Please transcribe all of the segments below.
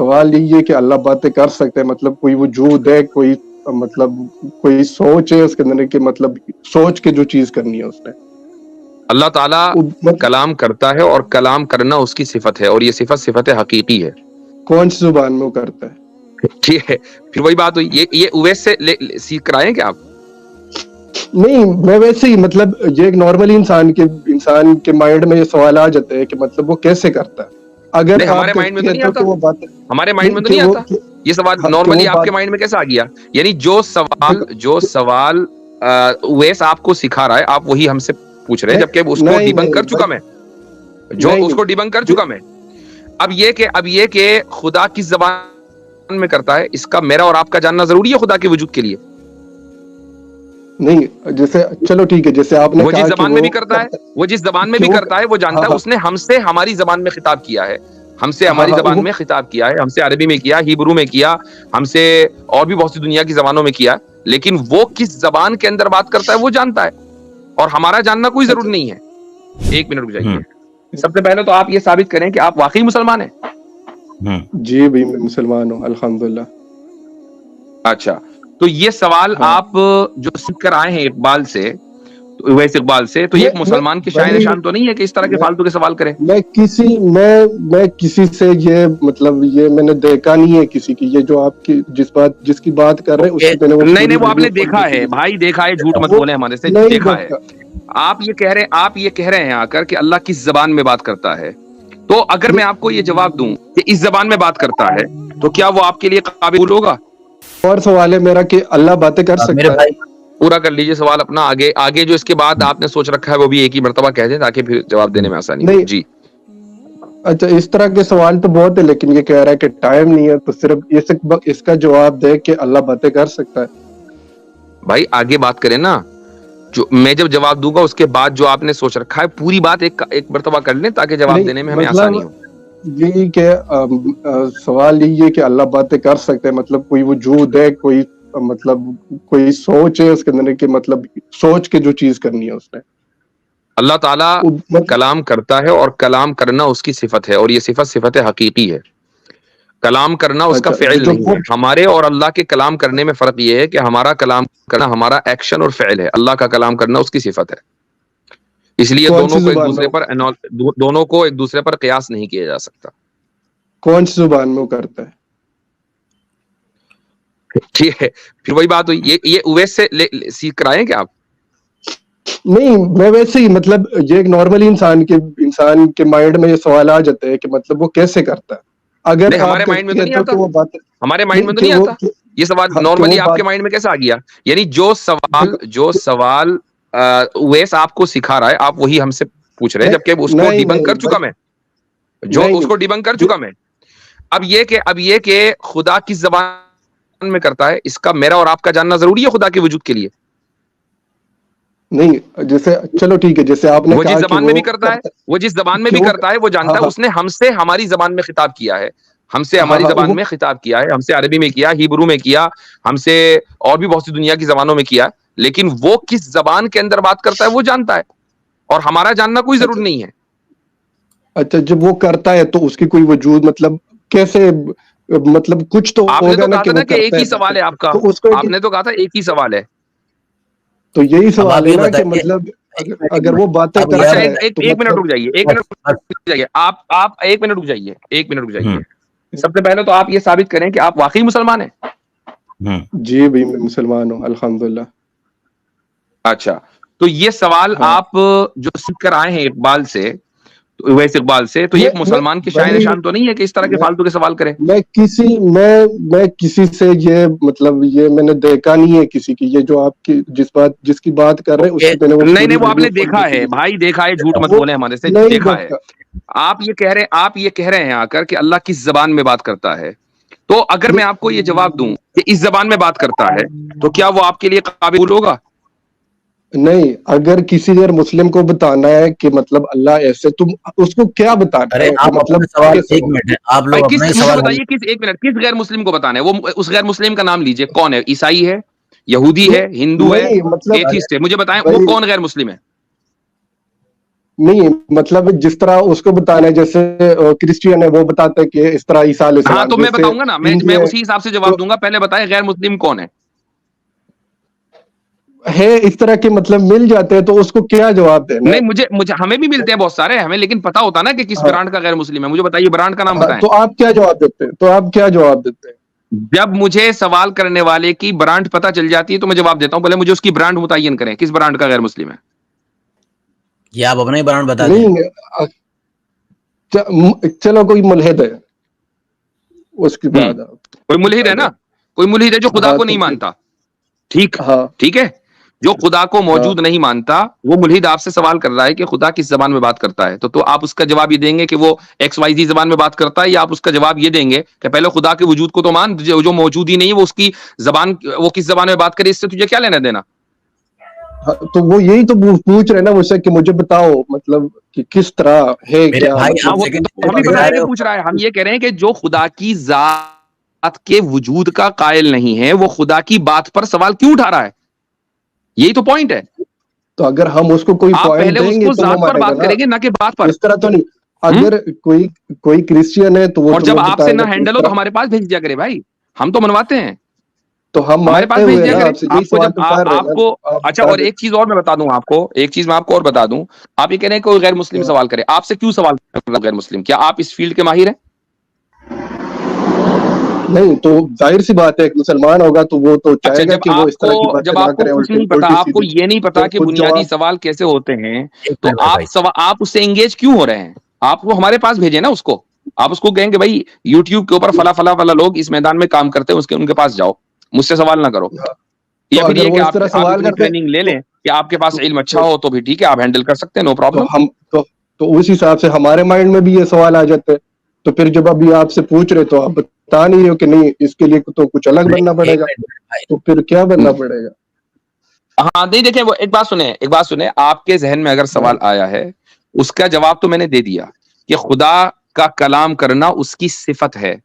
سوال یہ ہے کہ اللہ باتیں کر سکتے ہیں، مطلب کوئی وجود ہے، کوئی مطلب کوئی سوچ ہے اس کے اندر، کہ مطلب سوچ کے جو چیز کرنی ہے اس نے. اللہ تعالیٰ کلام کرتا ہے اور کلام کرنا اس کی صفت ہے، اور یہ صفت حقیقی ہے. کون سی زبان میں وہ کرتا ہے؟ ٹھیک ہے، پھر وہی بات ہوئی، یہ اویس سے سیکھ کر آئے کیا آپ؟ نہیں، میں ویسے ہی مطلب یہ ایک نارملی انسان کے مائنڈ میں یہ سوال آ جاتے ہیں کہ مطلب وہ کیسے کرتا ہے. اگر ہمارے مائنڈ میں تو نہیں آتا، ہمارے مائنڈ میں تو کہ نہیں وہ آتا یہ سوال. نارملی آپ کے مائنڈ میں کیسا آ گیا؟ یعنی جو سوال اویس آپ کو سکھا رہا ہے، آپ وہی ہم سے پوچھ رہے ہیں، جبکہ اس کو ڈیبنک کر چکا میں، اس کو ڈیبنک کر چکا میں. اب یہ کہ خدا کس زبان میں کرتا ہے، اس کا میرا اور آپ کا جاننا ضروری ہے خدا کے وجود کے لیے. نہیں، جیسے چلو ٹھیک ہے، جیسے آپ نے وہ کہا جس کہ زبان میں بھی کرتا ہے، وہ جس زبان میں بھی کرتا ہے وہ جانتا ہے. اس نے ہم سے ہماری زبان میں خطاب کیا ہے، ہم سے ہماری زبان میں خطاب کیا ہے، ہم سے عربی میں کیا، ہیبرو میں کیا، ہم سے اور بھی بہت سی دنیا کی زبانوں میں کیا. لیکن وہ کس زبان کے اندر بات کرتا ہے وہ جانتا ہے، اور ہمارا جاننا کوئی ضروری نہیں ہے. ایک منٹ رک جائیے. سب سے پہلے تو آپ یہ ثابت کریں کہ آپ واقعی مسلمان ہیں. جی بھائی، میں مسلمان ہوں الحمدللہ. اچھا، تو یہ سوال آپ جو سیکھ کر آئے ہیں اقبال سے، اویس اقبال سے، تو یہ ایک مسلمان کی شان نشان تو نہیں ہے کہ اس طرح کے فالتو کے سوال کریں؟ میں کسی سے یہ مطلب یہ میں نے دیکھا نہیں ہے کسی کی، یہ جو آپ کی جس کی بات کر رہے ہیں اس کی میں نے نہیں، وہ آپ نے دیکھا ہے بھائی، دیکھا ہے، جھوٹ مت بولیں ہمارے سے، دیکھا ہے. آپ یہ کہہ رہے ہیں آ کر کہ اللہ کس زبان میں بات کرتا ہے. تو اگر میں آپ کو یہ جواب دوں کہ اس زبان میں بات کرتا ہے، تو کیا وہ آپ کے لیے قابل ہوگا؟ اور سوال ہے میرا کہ اللہ باتیں کر سکتا ہے. پورا کر لیجئے سوال اپنا. آگے جو اس کے بعد آپ نے سوچ رکھا ہے وہ بھی ایک ہی مرتبہ کہہ دیں تاکہ پھر جواب دینے میں آسانی ہو. جی اچھا، اس طرح کے سوال تو بہت ہے، لیکن یہ کہہ رہا ہے کہ ٹائم نہیں ہے، تو صرف اس کا جواب دے کہ اللہ باتیں کر سکتا ہے. بھائی آگے بات کریں نا، جو میں جب جواب دوں گا اس کے بعد جو آپ نے سوچ رکھا ہے پوری بات ایک مرتبہ کر لیں تاکہ جواب دینے میں ہمیں آسانی ہو. یہی کہ سوال یہی ہے کہ اللہ باتیں کر سکتے ہیں، مطلب کوئی وجود ہے، کوئی مطلب کوئی سوچ ہے اس کے اندر، کہ مطلب سوچ کے جو چیز کرنی ہے اس نے. اللہ تعالیٰ کلام کرتا ہے اور کلام کرنا اس کی صفت ہے، اور یہ صفت حقیقی ہے. کلام کرنا اس کا فعل نہیں ہے. ہمارے اور اللہ کے کلام کرنے میں فرق یہ ہے کہ ہمارا کلام کرنا ہمارا ایکشن اور فعل ہے، اللہ کا کلام کرنا اس کی صفت ہے. اس لیے دونوں کو ایک دوسرے پر قیاس نہیں کیا جا سکتا. کون سی زبان میں وہ کرتا ہے؟ ٹھیک ہے، پھر وہی بات ہوئی، یہ اویس سے سیکھ کر آئے کیا آپ؟ نہیں، میں ویسے ہی مطلب یہ ایک نارملی انسان کے مائنڈ میں یہ سوال آ جاتے ہیں کہ مطلب وہ کیسے کرتا ہے. اگر ہمارے مائنڈ میں تو نہیں آتا، ہمارے مائنڈ میں تو نہیں آتا یہ سوال. نارملی آپ کے مائنڈ میں کیسا آ گیا؟ یعنی جو سوال اویس آپ کو سکھا رہا ہے آپ وہی ہم سے پوچھ رہے ہیں، جبکہ اس کو ڈیبنک کر چکا میں، اس کو ڈیبنک کر چکا میں. اب یہ کہ خدا کس زبان میں کرتا ہے، اس کا میرا اور آپ کا جاننا ضروری ہے خدا کے وجود کے لیے. نہیں، جیسے چلو ٹھیک ہے، جیسے آپ نے وہ جس زبان میں بھی کرتا ہے، وہ جس زبان میں بھی کرتا ہے وہ جانتا ہے. اس نے ہم سے ہماری زبان میں خطاب کیا ہے، ہم سے ہماری زبان میں خطاب کیا ہے، ہم سے عربی میں کیا، ہیبرو میں کیا، ہم سے اور بھی بہت سی دنیا کی زبانوں میں کیا. لیکن وہ کس زبان کے اندر بات کرتا ہے وہ جانتا ہے، اور ہمارا جاننا کوئی ضروری نہیں ہے. اچھا، جب وہ کرتا ہے تو اس کی کوئی وجود مطلب کیسے، مطلب کچھ تو ہوگا نا کہ ایک ہی سوال ہے آپ کا. آپ نے تو کہا تھا ایک ہی سوال ہے. تو یہی سوال ہے نا کہ مطلب اگر وہ باتیں کرتا ہے. ایک منٹ رک جائیے، آپ ایک منٹ رک جائیے. سب سے پہلے تو آپ یہ ثابت کریں کہ آپ واقعی مسلمان ہیں. جی بھائی، میں مسلمان ہوں الحمدللہ. اچھا، تو یہ سوال آپ جو سیکھ کر آئے ہیں اقبال سے، اویس اقبال سے، تو یہ ایک مسلمان کی شان نشان تو نہیں ہے کہ اس طرح کے فالتو کے سوال کریں. میں کسی سے یہ مطلب یہ میں نے دیکھا نہیں ہے کسی کی، یہ جو آپ کی جس کی بات کر رہے ہیں اس کی میں نے نہیں، وہ آپ نے دیکھا ہے بھائی، دیکھا ہے، جھوٹ مت بولیں ہمارے سے، دیکھا ہے. آپ یہ کہہ رہے ہیں آ کر کہ اللہ کس زبان میں بات کرتا ہے. تو اگر میں آپ کو یہ جواب دوں کہ اس زبان میں بات کرتا ہے، تو کیا وہ آپ کے لیے قابل ہوگا؟ نہیں، اگر کسی غیر مسلم کو بتانا ہے کہ مطلب اللہ ایسے، تم اس کو کیا بتانا ہے؟ مطلب ایک منٹ، آپ لوگ اپنا ہی سوال بتائیے. کس غیر مسلم کو بتانا ہے؟ وہ اس غیر مسلم کا نام لیجئے. کون ہے؟ عیسائی ہے، یہودی ہے، ہندو ہے، ایتھیسٹ ہے؟ مجھے بتائیں وہ کون غیر مسلم ہے. نہیں مطلب جس طرح اس کو بتانا ہے، جیسے کرسچین ہے وہ بتاتے ہیں کہ اس طرح عیسیٰ علیہ ہاں السلام، تو میں جیسے بتاؤں گا نا، میں ہندو ہے اسی حساب سے تو جواب دوں گا. پہلے بتائیں غیر مسلم کون ہے؟ اس طرح کے مطلب مل جاتے ہیں، تو اس کو کیا جواب دینا نہیں مجھے ہمیں بھی ملتے ہیں بہت سارے، ہمیں لیکن پتا ہوتا نا کہ کس ہے؟ برانڈ کا غیر مسلم ہے. مجھے بتائیے برانڈ کا نام ہاں بتائیں. تو آپ کیا جواب دیتے ہیں؟ جب مجھے سوال کرنے والے کی برانڈ پتا چل جاتی ہے تو میں جواب دیتا ہوں. بولے مجھے اس کی برانڈ متعین کریں، کس برانڈ کا غیر مسلم ہے. یہ آپ اپنا ہی برانڈ بتا دیں. نہیں چلو کوئی ملحد ہے، اس کے بعد آپ کوئی ملحد ہے نا، کوئی ملحد ہے جو خدا ہاں کو تو نہیں پھر مانتا. ٹھیک ہاں ٹھیک ہے، جو خدا کو ہاں موجود نہیں مانتا، وہ ملحد آپ سے سوال کر رہا ہے کہ خدا کس زبان میں بات کرتا ہے. تو آپ اس کا جواب یہ دیں گے کہ وہ ایکس وائی زی زبان میں بات کرتا ہے، یا آپ اس کا جواب یہ دیں گے کہ پہلے خدا کے وجود کو تو مان، جو موجود ہی نہیں ہے وہ اس کی زبان، وہ کس زبان میں بات کرے اس سے تجھے کیا لینا دینا. تو وہ یہی تو پوچھ رہے نا مجھ سے کہ مجھے بتاؤ مطلب کہ کس طرح ہے، میرے کیا بھائی مطلب آپ وہ سیکنڈ تو ہم بھی بتا پتا ہے رہے کہ ہو. پوچھ رہا ہے. ہم یہ کہہ رہے ہیں کہ جو خدا کی ذات کے وجود کا قائل نہیں ہے، وہ خدا کی بات پر سوال کیوں اٹھا رہا ہے. یہی تو پوائنٹ ہے. تو اگر ہم اس کو کوئی آپ پوائنٹ پہلے دیں اس گے کو تو وہ ذات پر مانے گا بات نا، کریں گے نہ کہ بات پر. اس طرح تو نہیں. ہم؟ اگر کوئی کرسچین ہے تو وہ اور جب تمہیں آپ سے بتائے نہ گا کہ اس ہینڈل ہو طرح. تو ہمارے پاس بھیج دیا کرے بھائی، ہم تو منواتے ہیں. تو ہم ہمارے پاس آئے بھیج ہوئے دیا نا، کرے. آپ سے یہی آپ کو سوال جب تو کر رہے ہیں آپ نا، کو آپ اچھا، بتا اور دیں. ایک چیز اور میں بتا دوں آپ کو، ایک چیز میں آپ کو اور بتا دوں. آپ یہ کہہ رہے ہیں کوئی غیر مسلم ہاں. سوال کرے، آپ سے کیوں سوال کر رہا ہے غیر مسلم؟ کیا آپ اس فیلڈ کے ماہر ہیں؟ نہیں تو ظاہر سی بات ہے، ایک مسلمان ہوگا تو وہ تو اچھا، چاہے گا کہ وہ اس طرح کی باتیں جب نہ آپ کو کرے، کچھ نہیں پتا، الٹی آپ کو سیدھی یہ نہیں پتا پھر کہ خود بنیادی جواب. سوال کیسے ہوتے ہیں، ایک تو منٹ میرے بھائی. آپ اس سے انگیج کیوں ہو رہے ہیں؟ آپ کو ہمارے پاس بھیجیں نا اس کو. آپ اس کو کہیں گے بھائی یوٹیوب کے اوپر فلا فلا فلا لوگ اس میدان میں کام کرتے ہیں، ان کے پاس جاؤ، مجھ سے سوال نہ کرو. تو یا پھر اگر یہ کہ وہ اس آپ طرح آپ سوال اتنی کرتے ٹریننگ لے تو لیں کہ آپ کے پاس تو علم اچھا تو ہو تو بھی ٹھیک ہے، آپ ہینڈل کر سکتے ہیں، نو تو پرابلم. ہم تو اس حساب سے ہمارے مائنڈ میں بھی یہ سوال آ جاتے ہیں. تو پھر جب ابھی آپ سے پوچھ رہے تو آپ بتا نہیں ہو کہ نہیں، اس کے لیے تو کچھ الگ نہیں بننا پڑے ایک گا. منٹ میرے بھائی. تو پھر کیا بننا پڑے گا؟ ہاں نہیں دیکھیں، وہ ایک بات سنیں. آپ کے ذہن میں اگر ہاں سوال آیا ہے، اس کا جواب تو میں نے دے دیا کہ خدا کا کلام کرنا اس کی صفت ہے،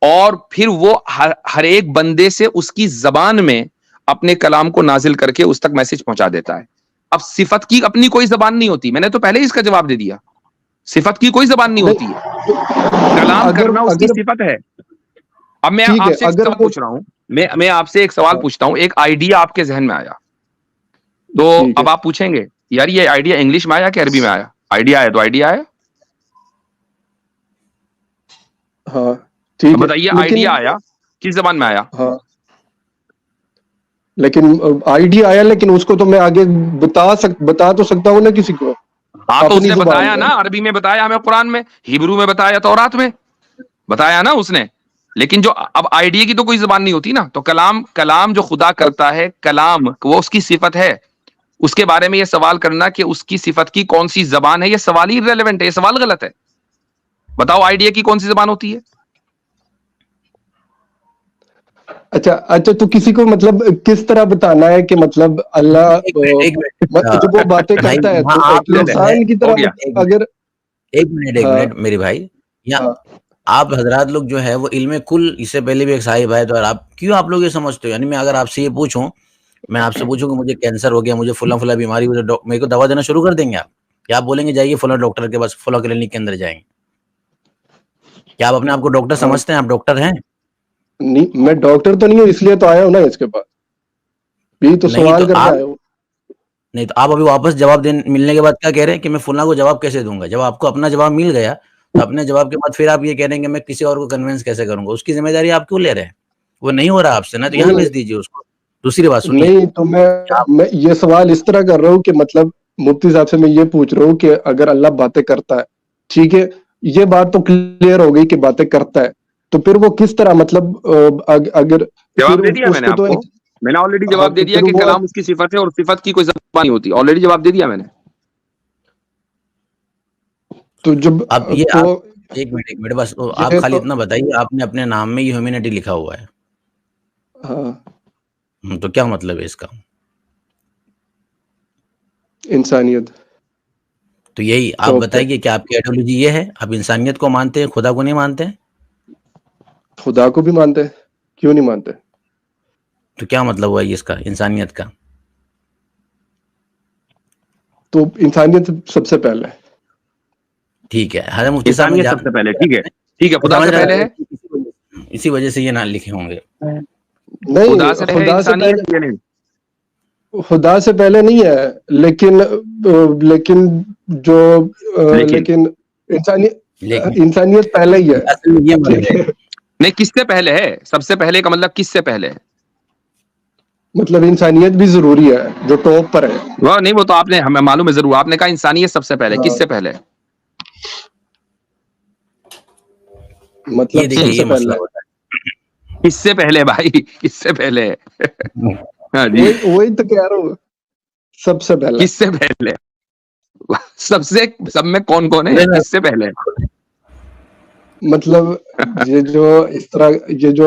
اور پھر وہ ہر ایک بندے سے اس کی زبان میں اپنے کلام کو نازل کر کے اس تک میسج پہنچا دیتا ہے. اب صفت کی اپنی کوئی زبان نہیں ہوتی، میں نے تو پہلے ہی اس کا جواب دے دیا. صفت کی کوئی زبان نہیں ہوتی ہے، نہیں تو کلام اگر کرنا اس کی اگر صفت ہے. اب میں ٹھیک ہے، آپ سے ایک اگر سوال وہ پوچھ رہا ہوں، میں آپ سے ایک سوال ہاں پوچھتا ہوں. ایک آئیڈیا آپ کے ذہن میں آیا، تو ٹھیک ہے. اب آپ پوچھیں گے یار یہ آئیڈیا انگلش میں آیا کہ عربی میں آیا؟ آئیڈیا آیا تو آئیڈیا آیا. ہاں ٹھیک اب ہے بتائیے لیکن آئیڈیا آیا کس زبان میں آیا؟ ہاں لیکن آئیڈیا آیا، لیکن اس کو تو میں آگے بتا تو سکتا ہوں نا کسی کو ہاں تو اس اپنی نے زبان بتایا میں. نا، عربی میں بتایا ہمیں، قرآن میں، ہیبرو میں بتایا، تورات میں بتایا نا اس نے. لیکن جو اب آئیڈیا کی تو کوئی زبان نہیں ہوتی نا. تو کلام جو خدا کرتا ہے، کلام وہ اس کی صفت ہے. اس کے بارے میں یہ سوال کرنا کہ اس کی صفت کی کون سی زبان ہے، یہ سوال ہی ریلیونٹ ہے، یہ سوال غلط ہے. بتاؤ آئیڈیا کی کون سی زبان ہوتی ہے؟ اچھا تو کسی کو مطلب کس طرح بتانا ہے کہ مطلب اللہ ایک منٹ جب وہ باتیں بھائی، کرتا ہے وہاں تو آپ ایک لوگ جو ہے، انسان کی ہو طرح گیا. اگر ایک ہاں منٹ میرے بھائی. یا ہاں آپ حضرات لوگ جو ہے وہ علم کل، اس سے پہلے بھی ایک صاحب ہے، تو آپ کیوں آپ لوگ یہ سمجھتے ہو؟ یعنی میں اگر آپ سے یہ پوچھوں، میں آپ سے پوچھوں کہ مجھے کینسر ہو گیا، مجھے فلاں بیماری ہوئی، تو میرے کو دوا دینا شروع کر دیں گے آپ؟ کیا آپ بولیں گے جائیے فلاں ڈاکٹر کے پاس، فلاں کلینک کے اندر جائیں گے؟ کیا آپ اپنے آپ کو ڈاکٹر ہاں سمجھتے ہیں؟ آپ ڈاکٹر ہیں؟ نہیں، میں ڈاکٹر تو نہیں ہوں، اس لیے تو آیا ہوں نا اس کے پاس، بھی تو نہیں تو سوال کرنے آپ آیا ہوں. نہیں تو آپ ابھی واپس جواب ملنے کے بعد کیا کہہ رہے ہیں کہ میں فلاں کو جواب کیسے دوں گا؟ جب آپ کو اپنا جواب مل گیا تو اپنے جواب کے بعد پھر آپ یہ کہہ رہے ہیں کہ میں کسی اور کو کنوینس کیسے کروں گا؟ اس کی ذمہ داری آپ کیوں لے رہے ہیں؟ وہ نہیں ہو رہا آپ سے نا، تو یہاں نہیں بھیج دیجیے اس کو. دوسری بات سنیے، نہیں تو میں یہ سوال اس طرح کر رہا ہوں کہ مطلب مفتی صاحب سے میں یہ پوچھ رہا ہوں کہ اگر اللہ باتیں کرتا ہے، ٹھیک ہے، یہ بات تو کلیئر ہو گئی کہ باتیں کرتا ہے، تو پھر وہ کس طرح مطلب اگر پھر جواب دے دیا میں اس نے کو آپ تو کو، میں نے آلریڈی ہاں جواب دے تو دیا پھر کہ وہ کلام اس کی صفت ہے، اور صفت کی کوئی زبان نہیں ہوتی. آلریڈی جواب دے دیا میں نے. تو جب اب یہ تو آپ ایک منٹ بس، آپ یہ خالی تو اتنا بتائیے، آپ نے اپنے نام میں ہیومینٹی لکھا ہوا ہے، ہاں تو کیا مطلب ہے اس کا؟ انسانیت. تو یہی آپ ٹاپ پہ بتائیے کہ آپ کی آئیڈیالوجی یہ ہے، آپ انسانیت کو مانتے ہیں، خدا کو نہیں مانتے ہیں؟ خدا کو بھی مانتے ہیں، کیوں نہیں مانتے؟ تو کیا مطلب ہوا یہ اس کا، انسانیت کا؟ تو انسانیت سب سے پہلے. ٹھیک ہے حضرت مفتی صاحب انسانیت سب سے پہلے. ٹھیک ہے, خدا سے پہلے ہے, اسی وجہ سے یہ نہ لکھے ہوں گے. نہیں, خدا سے ہے خدا سے پہلے, انسانیت یا نہیں؟ خدا سے پہلے نہیں ہے, لیکن جو لیکن انسانیت پہلے ہی ہے. اصل میں یہ مرض ہے. نہیں, کس سے پہلے ہے؟ سب سے پہلے کا مطلب کس سے پہلے ہے؟ مطلب انسانیت بھی ضروری ہے جو ٹاپ پر ہے. وہ نہیں, وہ تو آپ نے, ہمیں معلوم ہے ضرور, آپ نے کہا انسانیت سب سے پہلے. کس سے پہلے؟ مطلب یہ سب دیکھیے سے یہ مسئلہ پہلے ہوتا ہے. کس سے پہلے بھائی, کس سے پہلے؟ ہاں جی, وہی تو کہہ رہا ہوں, سب سے پہلے. کس سے پہلے؟ سب میں کون کون ہے, کس سے پہلے؟ مطلب یہ جو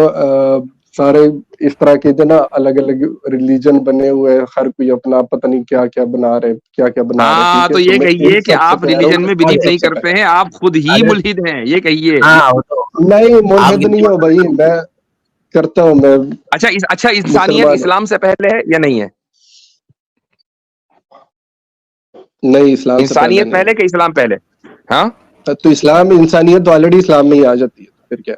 سارے اس طرح کے جو نا الگ الگ ریلیجن بنے ہوئے, ہر کوئی اپنا پتہ نہیں کیا کیا بنا رہے, ہاں, تو یہ کہیے کہ آپ ریلیجن میں بلیو نہیں کرتے ہیں, آپ خود ہی ملحد ہیں, یہ کہیے. ہاں وہ تو نہیں, ملحد نہیں ہو بھائی, میں کرتا ہوں میں. اچھا, انسانیت اسلام سے پہلے ہے یا نہیں ہے؟ نہیں, اسلام سے پہلے انسانیت نہیں پہلے کہ اسلام پہلے؟ ہاں, تو اسلام, انسانیت تو آلریڈی اسلام میں ہی آ جاتی ہے, پھر کیا.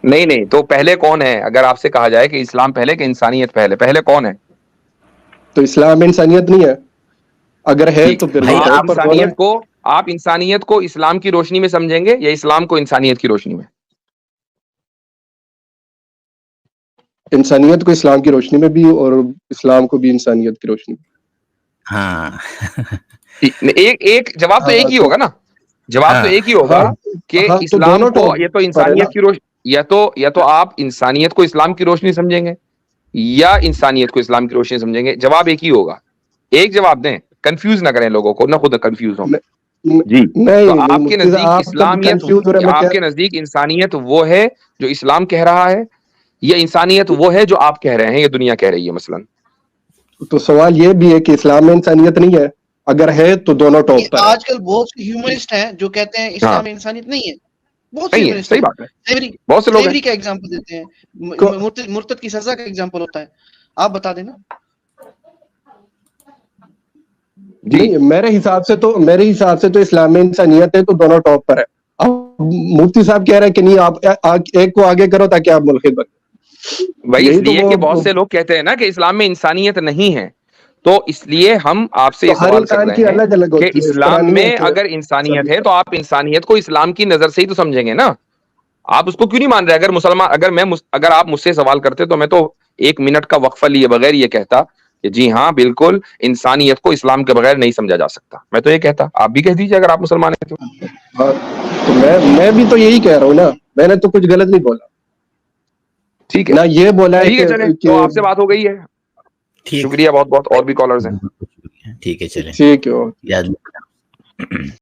نہیں, تو پہلے کون ہے؟ اگر آپ سے کہا جائے کہ اسلام پہلے کہ انسانیت پہلے, پہلے کون ہے؟ تو اسلام میں انسانیت نہیں ہے, اگر ہے ٹھیک, تو پھر بھائی وہ ٹاپ پر کون ہے؟ آپ انسانیت کو اسلام کی روشنی میں سمجھیں گے یا اسلام کو انسانیت کی روشنی میں؟ انسانیت کو اسلام کی روشنی میں بھی, اور اسلام کو بھی انسانیت کی روشنی میں. ہاں ایک جواب تو ایک ہی ہوگا نا, جواب تو ایک ہی ہوگا کہ ہاں, تو اسلام دونوں کو ٹاپ یہ تو پر ہے نا. انسانیت کی روشنی, یا تو آپ انسانیت کو اسلام کی روشنی سمجھیں گے یا انسانیت کو اسلام کی روشنی سمجھیں گے, جواب ایک ہی ہوگا. ایک جواب دیں, کنفیوز نہ کریں لوگوں کو, نہ خود کنفیوز ہوں. جی, تو نہیں آپ کے مفتی صاحب, نزدیک آپ تو اسلامیت, کنفیوز ہو رہے, میں آپ کے نزدیک انسانیت وہ ہے جو اسلام کہہ رہا ہے, یا انسانیت وہ ہے جو آپ کہہ رہے ہیں, یہ دنیا کہہ رہی ہے مثلا؟ تو سوال یہ بھی ہے کہ اسلام میں انسانیت نہیں ہے, اگر ہے تو دونوں ٹاپ پر ہے. آج کل بہت سے ہیومنسٹ ہیں جو کہتے ہیں اسلام میں انسانیت نہیں ہے, بہت سے نہیں ہے, ہیومنسٹ صحیح ہیں. بات ہے, بہت سے لوگ ہیں. سلیوری کا ایگزامپل دیتے ہیں, مرتد کی سزا کا ایگزامپل ہوتا ہے, آپ بتا دینا. جی, نہیں, میرے حساب سے تو اسلام میں انسانیت ہے تو دونوں ٹاپ پر ہے. اب مفتی صاحب کہہ رہے ہیں کہ نہیں, آپ ایک کو آگے کرو تاکہ آپ ملحد بنیں. وہی اس یہی تو لیے کہ بہت سے لوگ کہتے ہیں نا کہ اسلام میں انسانیت نہیں ہے, تو اس لیے ہم آپ سے تو یہ ہر سوال کر انسان رہے کی ہیں الگ الگ کہ ہوتی ہے, اس طرح اسلام نہیں میں ہے کہ اگر انسانیت سبھی ہے تو آپ انسانیت کو اسلام کی نظر سے ہی تو سمجھیں گے نا. آپ اس کو کیوں نہیں مان رہے؟ اگر مسلمان, اگر آپ مجھ سے سوال کرتے تو میں تو 1 منٹ کا وقفہ لیے بغیر یہ کہتا کہ جی ہاں بالکل, انسانیت کو اسلام کے بغیر نہیں سمجھا جا سکتا. میں تو یہ کہتا, آپ بھی کہہ دیجیے اگر آپ مسلمان ہیں تو. تو میں بھی تو یہی کہہ رہا ہوں نا, میں نے تو کچھ غلط نہیں بولا. ٹھیک ہے, نہ یہ بولا ہے ٹھیک ہے, چلیں کہ تو آپ سے بات ہو گئی ہے, ٹھیک, شکریہ بہت بہت, اور بھی کالرز ہیں. ٹھیک ہے چلیں, ٹھیک ہے. یاد